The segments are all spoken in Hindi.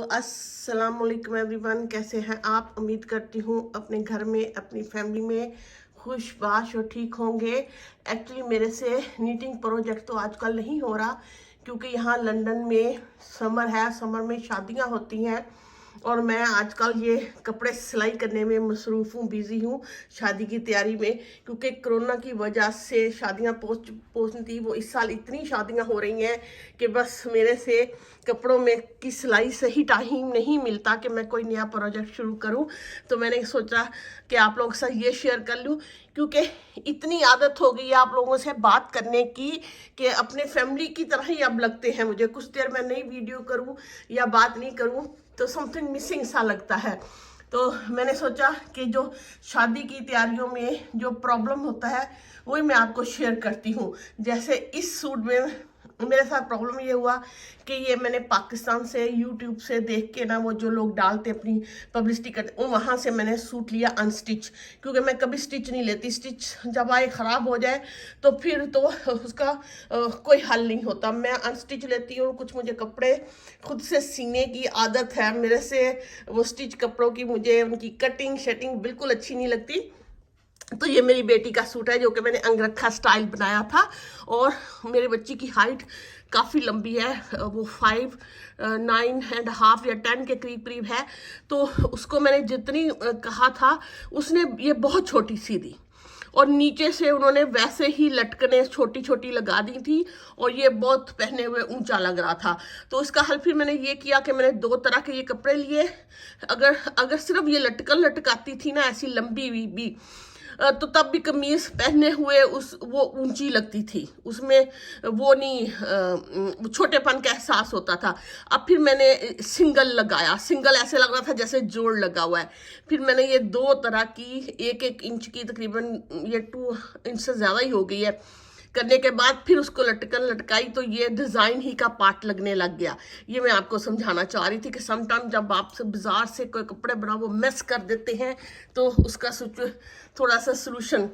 अस्सलाम वालेकुम एवरीवन, कैसे हैं आप। उम्मीद करती हूँ अपने घर में अपनी फैमिली में खुशबाश और ठीक होंगे। एक्चुअली मेरे से नीटिंग प्रोजेक्ट तो आजकल नहीं हो रहा क्योंकि यहाँ लंदन में समर है, समर में शादियाँ होती हैं और मैं आजकल ये कपड़े सिलाई करने में मसरूफ़ हूँ, बिज़ी हूँ शादी की तैयारी में। क्योंकि कोरोना की वजह से शादियाँ पोस्ट थी, वो इस साल इतनी शादियाँ हो रही हैं कि बस मेरे से कपड़ों में की सिलाई से ही टाइम नहीं मिलता कि मैं कोई नया प्रोजेक्ट शुरू करूँ। तो मैंने सोचा कि आप लोगों के साथ ये शेयर कर लूँ क्योंकि इतनी आदत हो गई है आप लोगों से बात करने की कि अपने फैमिली की तरह ही अब लगते हैं मुझे। कुछ देर मैं नई वीडियो करूँ या बात नहीं करूँ तो समथिंग मिसिंग सा लगता है। तो मैंने सोचा कि जो शादी की तैयारियों में जो प्रॉब्लम होता है वही मैं आपको शेयर करती हूँ। जैसे इस सूट में मेरे साथ प्रॉब्लम ये हुआ कि ये मैंने पाकिस्तान से यूट्यूब से देख के ना, वो जो लोग डालते अपनी पब्लिसिटी करते, वहाँ से मैंने सूट लिया अनस्टिच। क्योंकि मैं कभी स्टिच नहीं लेती, स्टिच जब आए ख़राब हो जाए तो फिर तो उसका कोई हल नहीं होता। मैं अनस्टिच लेती हूँ। कुछ मुझे कपड़े खुद से सीने की आदत है, मेरे से वो स्टिच कपड़ों की मुझे उनकी कटिंग शटिंग बिल्कुल अच्छी नहीं लगती। तो ये मेरी बेटी का सूट है जो कि मैंने अंगरखा स्टाइल बनाया था और मेरे बच्ची की हाइट काफ़ी लंबी है, वो 5'9.5" या 10 के करीब करीब है। तो उसको मैंने जितनी कहा था उसने ये बहुत छोटी सी दी और नीचे से उन्होंने वैसे ही लटकने छोटी छोटी लगा दी थी और ये बहुत पहने हुए ऊंचा लग रहा था। तो इसका हल फिर मैंने ये किया कि मैंने दो तरह के ये कपड़े लिए। अगर सिर्फ ये लटकाती थी ना ऐसी लंबी भी तो तब भी कमीज पहने हुए वो ऊंची लगती थी, उसमें वो नहीं छोटेपन का एहसास होता था। अब फिर मैंने सिंगल लगाया, सिंगल ऐसे लग रहा था जैसे जोड़ लगा हुआ है। फिर मैंने ये दो तरह की 1-1 इंच की, तकरीबन ये 2 इंच से ज़्यादा ही हो गई है, करने के बाद फिर उसको लटकाई तो ये डिज़ाइन ही का पार्ट लगने लग गया। ये मैं आपको समझाना चाह रही थी कि समटाइम जब आप से बाजार से कोई कपड़े बनाओ वो मिस कर देते हैं तो उसका थोड़ा सा सोल्यूशन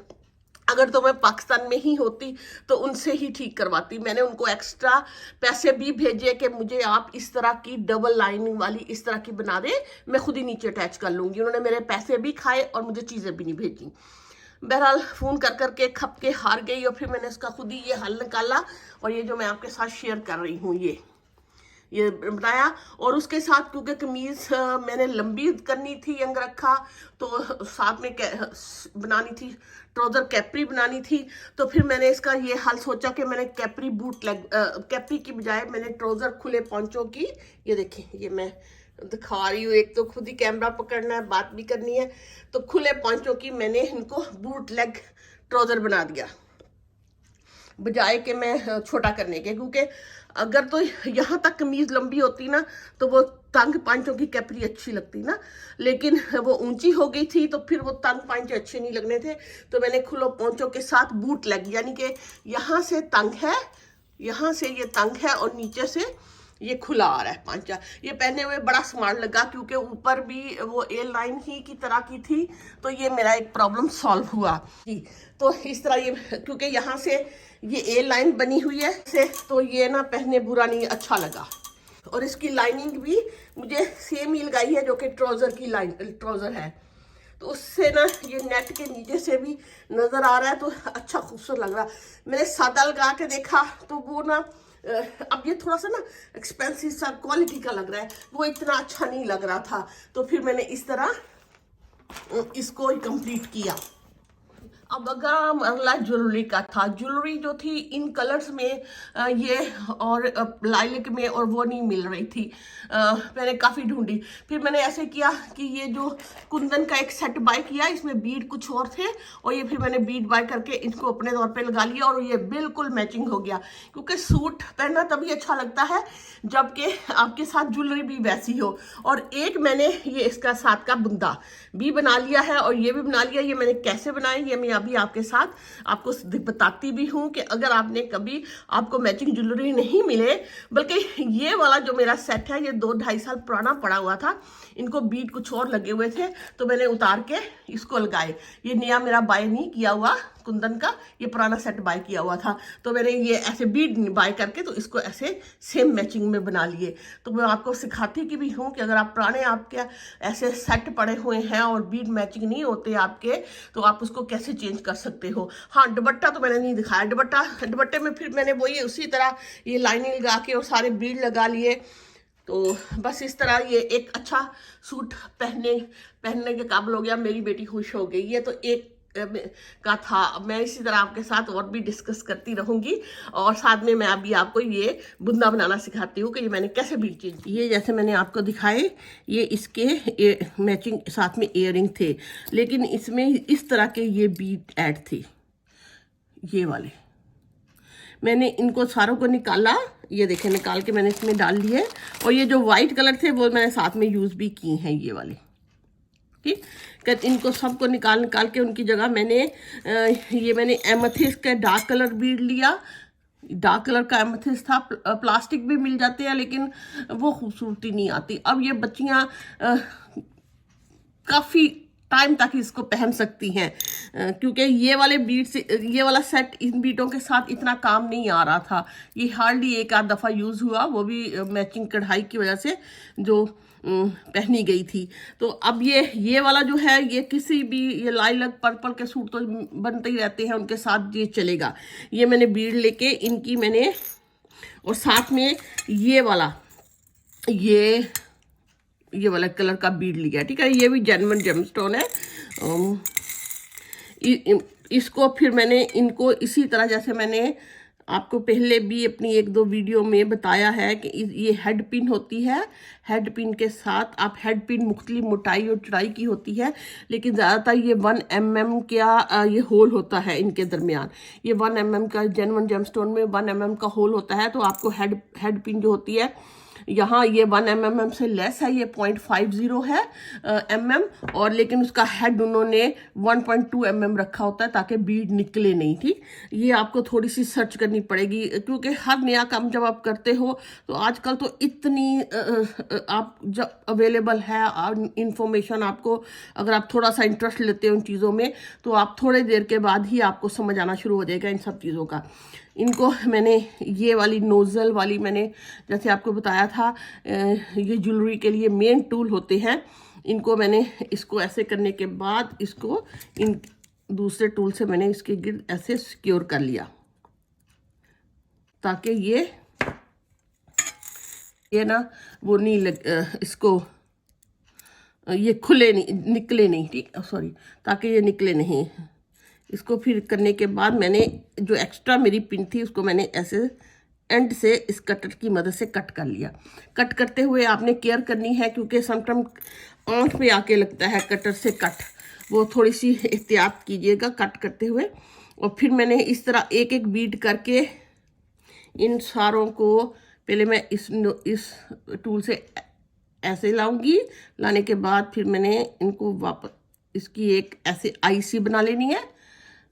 अगर तो मैं पाकिस्तान में ही होती तो उनसे ही ठीक करवाती। मैंने उनको एक्स्ट्रा पैसे भी भेजे कि मुझे आप इस तरह की डबल लाइनिंग वाली इस तरह की बना दें, मैं खुद ही नीचे अटैच कर लूँगी। उन्होंने मेरे पैसे भी खाए और मुझे चीज़ें भी नहीं भेजी। बहरहाल फ़ोन कर करके खप के हार गई और फिर मैंने इसका खुद ही ये हल निकाला और ये जो मैं आपके साथ शेयर कर रही हूँ ये बनाया। और उसके साथ क्योंकि कमीज़ मैंने लंबी करनी थी अंगरखा, तो साथ में बनानी थी ट्राउज़र कैपरी बनानी थी। तो फिर मैंने इसका ये हल सोचा कि मैंने कैपरी बूट लेग कैपरी की बजाय मैंने ट्राउज़र खुले पॉन्चों की, ये देखें ये मैं दिखा रही हूँ, एक तो खुद ही कैमरा पकड़ना है बात भी करनी है, तो खुले पॉन्चों की मैंने इनको बूट लेग ट्राउज़र बना दिया बजाय कि मैं छोटा करने के। क्योंकि अगर तो यहाँ तक कमीज लंबी होती ना तो वो तंग पांचों की कैपरी अच्छी लगती ना, लेकिन वो ऊंची हो गई थी तो फिर वो तंग पांचे अच्छे नहीं लगने थे। तो मैंने खुले पॉन्चों के साथ बूट लेग, यानी कि यहाँ से तंग है, यहाँ से ये तंग है और नीचे से ये खुला आ रहा है पांचा। ये पहने हुए बड़ा स्मार्ट लगा क्योंकि ऊपर भी वो ए लाइन ही की तरह की थी। तो ये मेरा एक प्रॉब्लम सॉल्व हुआ जी। तो इस तरह ये क्योंकि यहाँ से ये ए लाइन बनी हुई है से, तो ये ना पहने बुरा नहीं, अच्छा लगा। और इसकी लाइनिंग भी मुझे सेम ही लगाई है जो कि ट्राउज़र है, तो उससे ना ये नेट के नीचे से भी नज़र आ रहा है तो अच्छा खूबसूरत लग रहा। मैंने सादा लगा के देखा तो वो ना अब ये थोड़ा सा ना एक्सपेंसिव सा क्वालिटी का लग रहा है, वो इतना अच्छा नहीं लग रहा था। तो फिर मैंने इस तरह इसको कंप्लीट किया। अब अगर मामला ज्वेलरी का था, ज्वेलरी जो थी इन कलर्स में ये और लाइलिक में और वो नहीं मिल रही थी। मैंने काफ़ी ढूंढी, फिर मैंने ऐसे किया कि ये जो कुंदन का एक सेट बाय किया, इसमें बीड कुछ और थे और ये फिर मैंने बीड बाय करके इनको अपने तौर पे लगा लिया और ये बिल्कुल मैचिंग हो गया। क्योंकि सूट पहनना तभी अच्छा लगता है जबकि आपके साथ ज्वेलरी भी वैसी हो। और एक मैंने ये इसका साथ का बुंदा भी बना लिया है और ये भी बना लिया। ये मैंने कैसे बनाया ये मैं अभी आपके साथ आपको बताती भी हूँ कि अगर आपने कभी आपको मैचिंग ज्वेलरी नहीं मिले, बल्कि ये वाला जो मेरा सेट है ये 2-2.5 साल पुराना पड़ा हुआ था, इनको बीट कुछ और लगे हुए थे तो मैंने उतार के इसको लगाए। ये नया मेरा बाय नहीं किया हुआ कुंदन का ये पुराना सेट बाय किया हुआ था, तो मैंने ये ऐसे बीड बाय करके तो इसको ऐसे सेम मैचिंग में बना लिए। तो मैं आपको सिखाती की भी हूँ कि अगर आप पुराने आपके ऐसे सेट पड़े हुए हैं और बीड मैचिंग नहीं होते आपके, तो आप उसको कैसे चेंज कर सकते हो। हाँ, दुपट्टा तो मैंने नहीं दिखाया। दुपट्टे में फिर मैंने वही उसी तरह ये लाइनिंग लगा के और सारे बीड लगा लिए। तो बस इस तरह ये एक अच्छा सूट पहनने के काबिल हो गया। मेरी बेटी खुश हो गई। ये तो एक का था। मैं इसी तरह आपके साथ और भी डिस्कस करती रहूंगी, और साथ में मैं अभी आपको ये बुंदा बनाना सिखाती हूँ कि ये मैंने कैसे बीड चेंज। ये जैसे मैंने आपको दिखाए, ये इसके मैचिंग साथ में इयररिंग थे, लेकिन इसमें इस तरह के ये बीड ऐड थे, ये वाले। मैंने इनको सारों को निकाला, ये देखें, निकाल के मैंने इसमें डाल लिए। और ये जो वाइट कलर थे वो मैंने साथ में यूज़ भी की हैं, ये वाले। ठीक, इनको सबको निकाल के उनकी जगह मैंने ये मैंने एमेथिस्ट का डार्क कलर बीड लिया। डार्क कलर का एमेथिस्ट था। प्लास्टिक भी मिल जाते हैं लेकिन वो खूबसूरती नहीं आती। अब ये बच्चियाँ काफ़ी टाइम तक इसको पहन सकती हैं, क्योंकि ये वाले बीड से ये वाला सेट इन बीटों के साथ इतना काम नहीं आ रहा था। ये हार्डली एक आध दफ़ा यूज़ हुआ, वो भी मैचिंग कढ़ाई की वजह से जो पहनी गई थी। तो अब ये वाला जो है, ये किसी भी ये लाइलक पर्पल के सूट तो बनते ही रहते हैं, उनके साथ ये चलेगा। ये मैंने बीड लेके इनकी मैंने, और साथ में ये वाला ये वाला कलर का बीड लिया। ठीक है, ये भी जेन्युइन जेमस्टोन है। इसको फिर मैंने इनको इसी तरह, जैसे मैंने आपको पहले भी अपनी एक दो वीडियो में बताया है कि ये हेड पिन होती है। हेड पिन के साथ आप हेड पिन मुख्तलिफ मोटाई और चौड़ाई की होती है, लेकिन ज़्यादातर ये 1 mm का ये होल होता है इनके दरमियान। ये 1 mm का, जेन्युइन जेमस्टोन में 1 mm का होल होता है। तो आपको हेड पिन जो होती है यहाँ, ये 1 mm से लेस है, ये 0.50 है mm, और लेकिन उसका हेड उन्होंने 1.2 mm रखा होता है ताकि बीड निकले नहीं। ठीक, ये आपको थोड़ी सी सर्च करनी पड़ेगी, क्योंकि हर नया काम जब आप करते हो तो आजकल तो इतनी आप जब अवेलेबल है इंफॉर्मेशन, आपको अगर आप थोड़ा सा इंटरेस्ट लेते हो इन चीज़ों में, तो आप थोड़ी देर के बाद ही आपको समझ आना शुरू हो जाएगा इन सब चीज़ों का। इनको मैंने ये वाली नोज़ल वाली, मैंने जैसे आपको बताया था, ये ज्वेलरी के लिए मेन टूल होते हैं। इनको मैंने इसको ऐसे करने के बाद इसको इन दूसरे टूल से मैंने इसके गिर्द ऐसे सिक्योर कर लिया, ताकि ये ना वो नहीं इसको ये खुले नहीं, निकले नहीं। ठीक, सॉरी, ताकि ये निकले नहीं। इसको फिर करने के बाद मैंने जो एक्स्ट्रा मेरी पिन थी उसको मैंने ऐसे एंड से इस कटर की मदद से कट कर लिया। कट करते हुए आपने केयर करनी है, क्योंकि समटाइम आंख पे आके लगता है कटर से कट, वो थोड़ी सी एहतियात कीजिएगा कट करते हुए। और फिर मैंने इस तरह एक एक बीट करके इन सारों को पहले मैं इस टूल से ऐसे लाऊंगी। लाने के बाद फिर मैंने इनको वापस इसकी एक ऐसे आई सी बना लेनी है।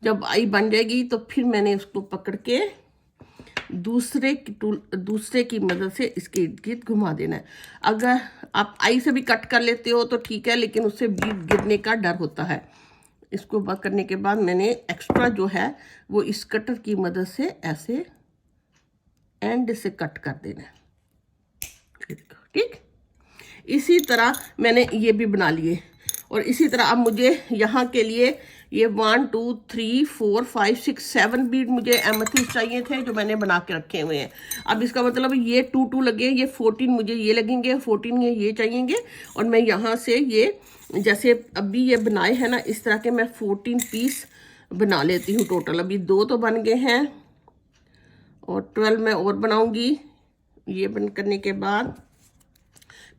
जब आई बन जाएगी तो फिर मैंने उसको पकड़ के दूसरे की मदद से इसके इर्द गिर्द घुमा देना है। अगर आप आई से भी कट कर लेते हो तो ठीक है, लेकिन उससे बीड गिरने का डर होता है। इसको करने के बाद मैंने एक्स्ट्रा जो है वो इस कटर की मदद से ऐसे एंड से कट कर देना है। ठीक, इसी तरह मैंने ये भी बना लिए। और इसी तरह अब मुझे यहाँ के लिए ये 1 2 3 4 5 6 7 बीड मुझे एमेथिस्ट चाहिए थे, जो मैंने बना के रखे हुए हैं। अब इसका मतलब ये 2 लगे, ये 14 मुझे ये लगेंगे, 14 ये चाहिएंगे। और मैं यहाँ से ये जैसे अभी ये बनाए हैं ना, इस तरह के मैं 14 पीस बना लेती हूँ टोटल। अभी 2 तो बन गए हैं और 12 मैं और बनाऊँगी। ये बंद करने के बाद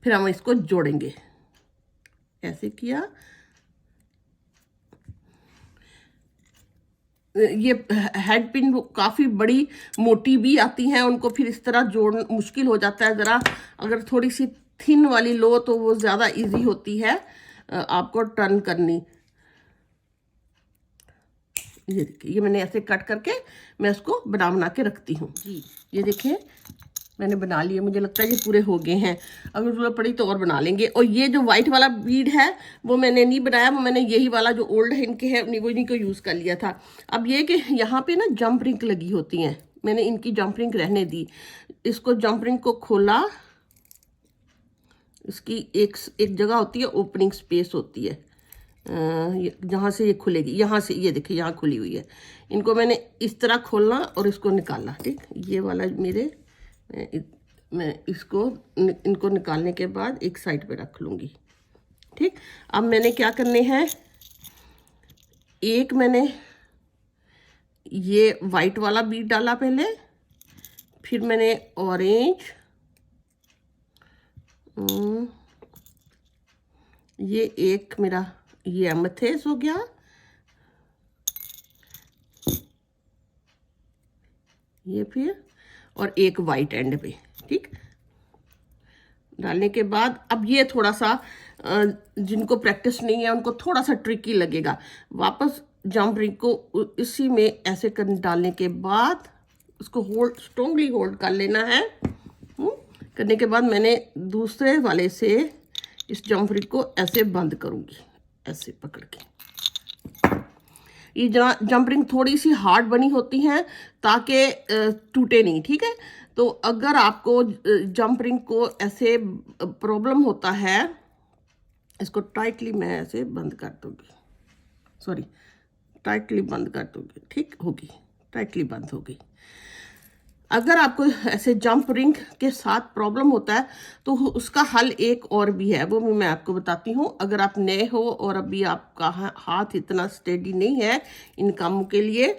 फिर हम इसको जोड़ेंगे। ऐसे किया, ये हेड पिन काफ़ी बड़ी मोटी भी आती हैं, उनको फिर इस तरह जोड़ना मुश्किल हो जाता है ज़रा। अगर थोड़ी सी थिन वाली लो तो वो ज़्यादा इजी होती है आपको टर्न करनी। ये देखिए, ये मैंने ऐसे कट करके मैं इसको बना के रखती हूँ जी। ये देखिए, मैंने बना लिए, मुझे लगता है ये पूरे हो गए हैं। अगर जरूरत पड़ी तो और बना लेंगे। और ये जो वाइट वाला बीड है वो मैंने नहीं बनाया, वो मैंने यही वाला जो ओल्ड है इनके है वो इन्हीं को यूज़ कर लिया था। अब ये कि यहाँ पे ना जंप रिंग लगी होती हैं, मैंने इनकी जंप रिंग रहने दी। इसको जंप रिंग को खोला, इसकी एक जगह होती है, ओपनिंग स्पेस होती है जहाँ से ये खुलेगी, यहाँ से ये देखिए यहाँ खुली हुई है। इनको मैंने इस तरह खोलना और इसको निकालना। ठीक, ये वाला मेरे मैं इसको इनको निकालने के बाद एक साइड पे रख लूँगी। ठीक, अब मैंने क्या करने हैं, एक मैंने ये वाइट वाला बीड डाला पहले, फिर मैंने ऑरेंज, ये एक मेरा ये एमेथिस्ट हो गया, ये फिर और एक वाइट एंड पे। ठीक, डालने के बाद अब ये थोड़ा सा जिनको प्रैक्टिस नहीं है उनको थोड़ा सा ट्रिकी लगेगा। वापस जंप रिंग को इसी में ऐसे कर डालने के बाद उसको होल्ड, स्ट्रॉन्गली होल्ड कर लेना है। करने के बाद मैंने दूसरे वाले से इस जंप रिंग को ऐसे बंद करूँगी, ऐसे पकड़ के। ये जंप रिंग थोड़ी सी हार्ड बनी होती हैं ताकि टूटे नहीं। ठीक है, तो अगर आपको जंप रिंग को ऐसे प्रॉब्लम होता है, इसको टाइटली मैं ऐसे बंद कर दूँगी, सॉरी टाइटली बंद कर दूँगी। ठीक होगी, टाइटली बंद होगी। अगर आपको ऐसे जंप रिंग के साथ प्रॉब्लम होता है तो उसका हल एक और भी है, वो भी मैं आपको बताती हूँ। अगर आप नए हो और अभी आपका हाथ इतना स्टेडी नहीं है इन कामों के लिए,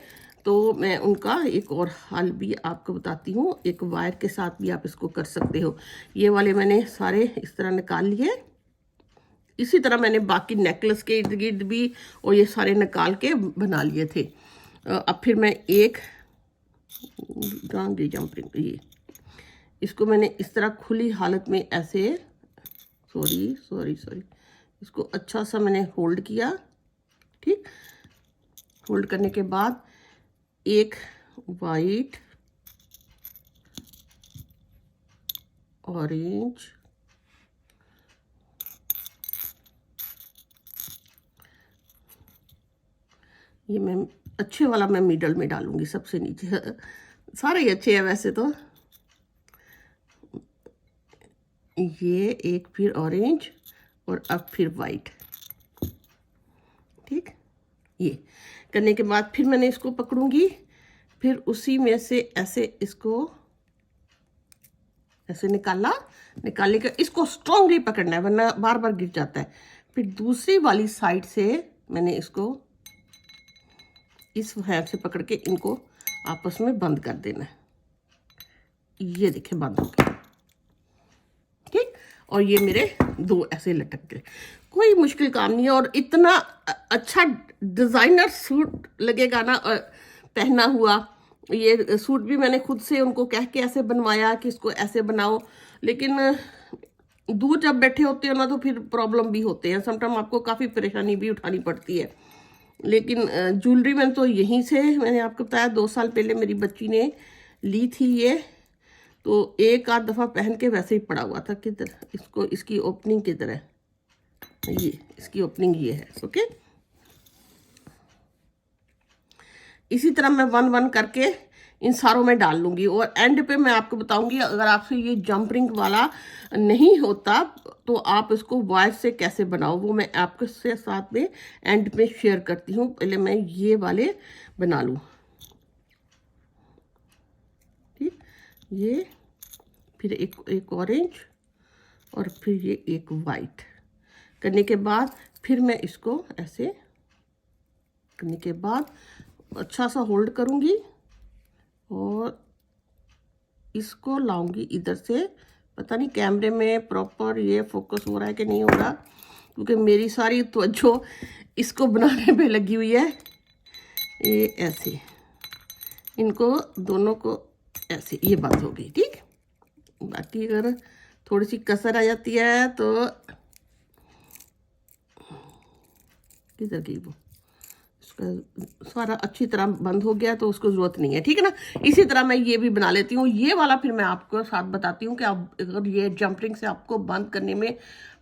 तो मैं उनका एक और हल भी आपको बताती हूँ। एक वायर के साथ भी आप इसको कर सकते हो। ये वाले मैंने सारे इस तरह निकाल लिए। इसी तरह मैंने बाकी नेकलेस के इर्द गिर्द भी और ये सारे निकाल के बना लिए थे। अब फिर मैं एक जंप रिंग, ये इसको मैंने इस तरह खुली हालत में ऐसे सॉरी इसको अच्छा सा मैंने होल्ड किया। ठीक, होल्ड करने के बाद एक वाइट, ऑरेंज, ये मैं अच्छे वाला मैं मिडल में डालूंगी, सबसे नीचे। सारे ही अच्छे हैं वैसे तो। ये एक फिर ऑरेंज और अब फिर वाइट। ठीक, ये करने के बाद फिर मैंने इसको पकड़ूंगी, फिर उसी में से ऐसे इसको ऐसे निकालने का इसको स्ट्रॉन्गली पकड़ना है वरना बार बार गिर जाता है। फिर दूसरी वाली साइड से मैंने इसको इस हैंड से पकड़ के इनको आपस में बंद कर देना है। ये देखिए बंद हो गया। ठीक, और ये मेरे दो ऐसे लटक गए। कोई मुश्किल काम नहीं है और इतना अच्छा डिज़ाइनर सूट लगेगा ना पहना हुआ। ये सूट भी मैंने खुद से उनको कह के ऐसे बनवाया कि इसको ऐसे बनाओ, लेकिन दूर जब बैठे होते हैं ना तो फिर प्रॉब्लम भी होते हैं, समटाइम आपको काफ़ी परेशानी भी उठानी पड़ती है। लेकिन ज्वेलरी में तो यहीं से मैंने आपको बताया 2 साल पहले मेरी बच्ची ने ली थी ये, तो एक आध दफ़ा पहन के वैसे ही पड़ा हुआ था किधर, इसको इसकी ओपनिंग की तरह, ये इसकी ओपनिंग ये है। ओके, इसी तरह मैं 1-1 करके इन सारों में डाल लूँगी और एंड पे मैं आपको बताऊँगी अगर आपसे ये जंप रिंग वाला नहीं होता तो आप इसको वायर से कैसे बनाओ, वो मैं आपके साथ में एंड में शेयर करती हूँ। पहले मैं ये वाले बना लूँ। ठीक, ये फिर एक ऑरेंज और फिर ये एक वाइट करने के बाद फिर मैं इसको ऐसे करने के बाद अच्छा सा होल्ड करूँगी और इसको लाऊंगी इधर से। पता नहीं कैमरे में प्रॉपर ये फोकस हो रहा है कि नहीं हो रहा, क्योंकि मेरी सारी तवज्जो इसको बनाने पे लगी हुई है। ये ऐसे इनको दोनों को ऐसे ये बात हो गई। ठीक, बाकी अगर थोड़ी सी कसर आ जाती है तो किधर गई वो, उसका सारा अच्छी तरह बंद हो गया तो उसको ज़रूरत नहीं है, ठीक है ना। इसी तरह मैं ये भी बना लेती हूँ। ये वाला फिर मैं आपको साथ बताती हूँ कि आप अगर ये जंप रिंग से आपको बंद करने में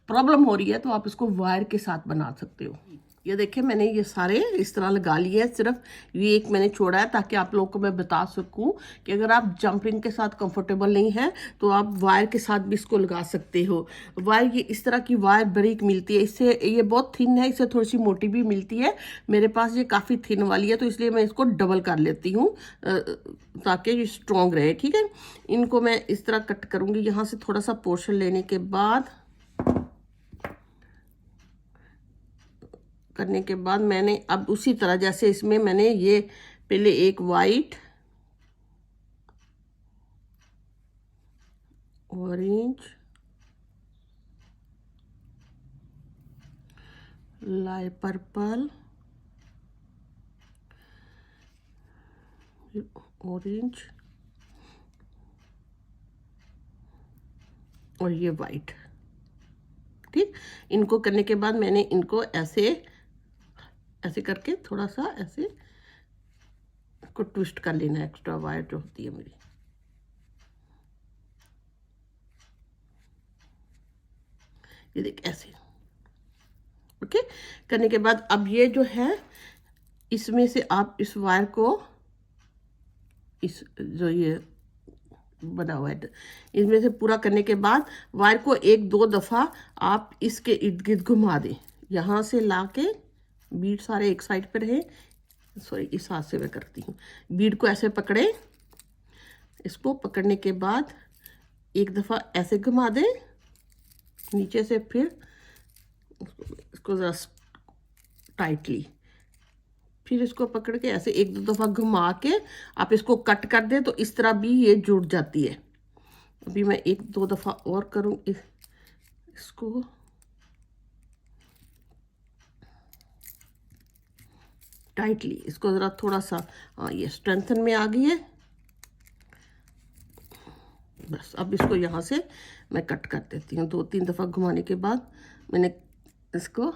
प्रॉब्लम हो रही है तो आप इसको वायर के साथ बना सकते हो। ये देखिए मैंने ये सारे इस तरह लगा लिए हैं, सिर्फ ये एक मैंने छोड़ा है ताकि आप लोगों को मैं बता सकूं कि अगर आप जंपिंग के साथ कंफर्टेबल नहीं है तो आप वायर के साथ भी इसको लगा सकते हो। वायर ये इस तरह की वायर बारीक मिलती है, इससे ये बहुत थिन है, इससे थोड़ी सी मोटी भी मिलती है। मेरे पास ये काफ़ी थिन वाली है तो इसलिए मैं इसको डबल कर लेती हूँ ताकि ये स्ट्रॉन्ग रहे, ठीक है। इनको मैं इस तरह कट करूँगी, यहाँ से थोड़ा सा पोर्शन लेने के बाद करने के बाद मैंने अब उसी तरह जैसे इसमें मैंने ये पहले एक white, orange, light purple, orange और ये वाइट, ठीक। इनको करने के बाद मैंने इनको ऐसे ऐसे करके थोड़ा सा ऐसे इसको ट्विस्ट कर लेना है, एक्स्ट्रा वायर जो होती है मेरी। ये देख ऐसे, ओके। करने के बाद अब ये जो है इसमें से आप इस वायर को, इस जो ये बना हुआ है इसमें से पूरा करने के बाद वायर को एक दो दफ़ा आप इसके इर्द गिर्द घुमा दें। यहाँ से ला के बीड सारे एक साइड पर रहे, सॉरी इस हाथ से मैं करती हूँ। बीड को ऐसे पकड़े, इसको पकड़ने के बाद एक दफ़ा ऐसे घुमा दें नीचे से, फिर इसको ज़रा टाइटली, फिर इसको पकड़ के ऐसे एक दो दफ़ा घुमा के आप इसको कट कर दें तो इस तरह भी ये जुड़ जाती है। अभी मैं एक दो दफ़ा और करूँ इसको, टाइटली इसको ज़रा थोड़ा सा, हाँ ये स्ट्रेंथन में आ गई है। बस अब इसको यहाँ से मैं कट कर देती हूँ। 2-3 दफ़ा घुमाने के बाद मैंने इसको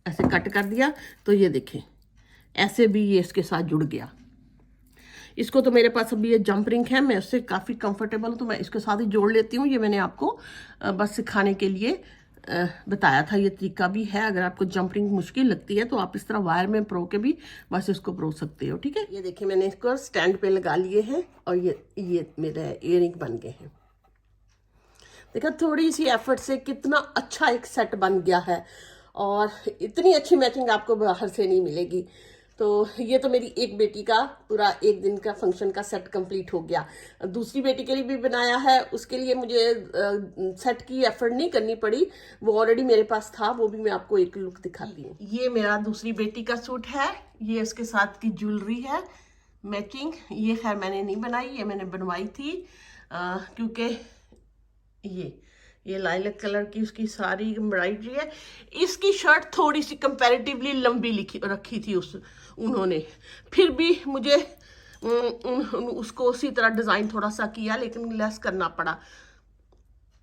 ऐसे कट कर दिया तो ये देखें ऐसे भी ये इसके साथ जुड़ गया। इसको तो मेरे पास अभी ये जंप रिंग है, मैं उससे काफ़ी कंफर्टेबल हूँ तो मैं इसके साथ ही जोड़ लेती हूँ। ये मैंने आपको बस सिखाने के लिए बताया था, ये तरीका भी है। अगर आपको जंप रिंग मुश्किल लगती है तो आप इस तरह वायर में प्रो के भी बस इसको प्रो सकते हो, ठीक है। ये देखिए मैंने इसको स्टैंड पे लगा लिए हैं और ये मेरे इयररिंग बन गए हैं। देखा थोड़ी सी एफर्ट से कितना अच्छा एक सेट बन गया है, और इतनी अच्छी मैचिंग आपको बाहर से नहीं मिलेगी। तो ये तो मेरी एक बेटी का पूरा एक दिन का फंक्शन का सेट कंप्लीट हो गया। दूसरी बेटी के लिए भी बनाया है, उसके लिए मुझे सेट की एफर्ट नहीं करनी पड़ी, वो ऑलरेडी मेरे पास था। वो भी मैं आपको एक लुक दिखाती हूँ। ये मेरा दूसरी बेटी का सूट है, ये इसके साथ की ज्वेलरी है मैचिंग। ये खैर मैंने नहीं बनाई, ये मैंने बनवाई थी क्योंकि ये लाइलक कलर की उसकी सारी एम्ब्रॉयडरी है। इसकी शर्ट थोड़ी सी कंपैरेटिवली लंबी रखी थी उन्होंने, फिर भी मुझे उसको उसी तरह डिज़ाइन थोड़ा सा किया, लेकिन लेस करना पड़ा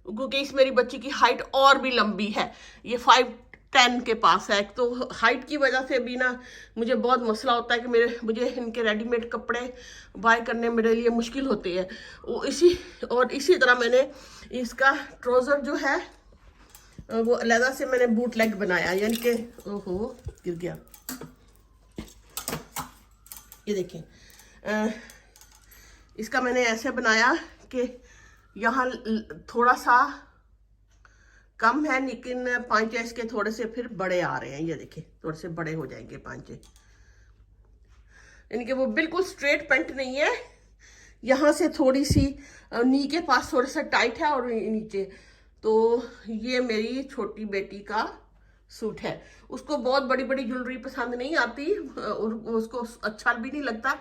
क्योंकि इस मेरी बच्ची की हाइट और भी लंबी है। ये 5'10" के पास है, तो हाइट की वजह से भी ना मुझे बहुत मसला होता है कि मुझे इनके रेडीमेड कपड़े बाय करने मेरे लिए मुश्किल होते हैं। इसी तरह मैंने इसका ट्राउज़र जो है वो अलग से मैंने बूट लेग बनाया, यानी कि ओहो गिर गया। ये देखें इसका मैंने ऐसे बनाया कि यहाँ थोड़ा सा कम है, लेकिन पांचे इसके थोड़े से फिर बड़े आ रहे हैं। ये देखिए थोड़े से बड़े हो जाएंगे पांचे, यानी कि वो बिल्कुल स्ट्रेट पैंट नहीं है। यहाँ से थोड़ी सी नी के पास थोड़ा सा टाइट है और नीचे। तो ये मेरी छोटी बेटी का सूट है। उसको बहुत बड़ी बड़ी ज्वेलरी पसंद नहीं आती और उसको अच्छा भी नहीं लगता,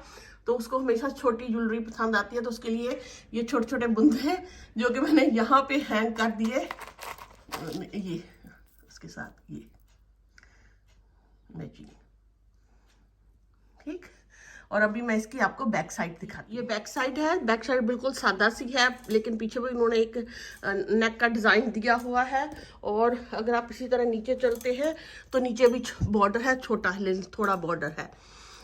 तो उसको हमेशा छोटी ज्वेलरी पसंद आती है। तो उसके लिए ये छोटे छोटे बुंदे हैं जो कि मैंने यहाँ पे हैंग कर दिए, ये उसके साथ ये मैचिंग, ठीक। और अभी मैं इसकी आपको बैक साइड दिखाती हूँ। ये बैक साइड है, बैक साइड बिल्कुल सादा सी है, लेकिन पीछे भी इन्होंने एक नेक का डिज़ाइन दिया हुआ है। और अगर आप इसी तरह नीचे चलते हैं तो नीचे भी बॉर्डर है, छोटा है, थोड़ा बॉर्डर है।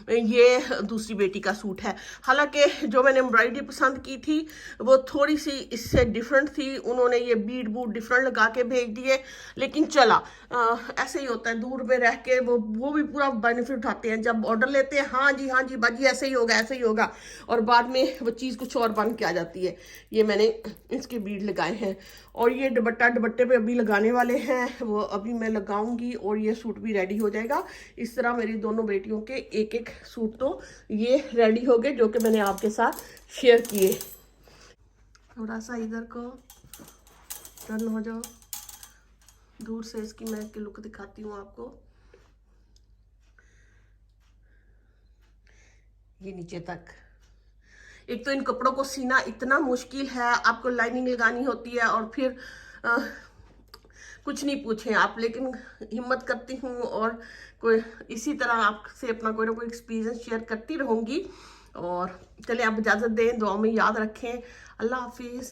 ये दूसरी बेटी का सूट है। हालांकि जो मैंने एम्ब्रॉयडरी पसंद की थी वो थोड़ी सी इससे डिफरेंट थी, उन्होंने ये बीड बूड डिफरेंट लगा के भेज दिए, लेकिन चला। ऐसे ही होता है, दूर में रह के वो भी पूरा बेनिफिट उठाते हैं। जब ऑर्डर लेते हैं, हाँ जी बाजी ऐसे ही होगा ऐसे ही होगा, और बाद में वो चीज़ कुछ और बन के आ जाती है। ये मैंने इसके बीड लगाए हैं, और ये दुपट्टे पे अभी लगाने वाले हैं, वो अभी मैं लगाऊंगी और ये सूट भी रेडी हो जाएगा। इस तरह मेरी दोनों बेटियों के एक एक सूट तो ये रेडी हो गए, जो कि मैंने आपके साथ शेयर किए। थोड़ा सा इधर को टर्न हो जाओ, दूर से इसकी मैं लुक दिखाती हूँ आपको। ये नीचे तक, एक तो इन कपड़ों को सीना इतना मुश्किल है, आपको लाइनिंग लगानी होती है, और फिर कुछ नहीं पूछें आप, लेकिन हिम्मत करती हूँ और कोई इसी तरह आपसे अपना कोई ना कोई एक्सपीरियंस शेयर करती रहूँगी। और चलिए आप इजाज़त दें, दुआ में याद रखें। अल्लाह हाफिज़।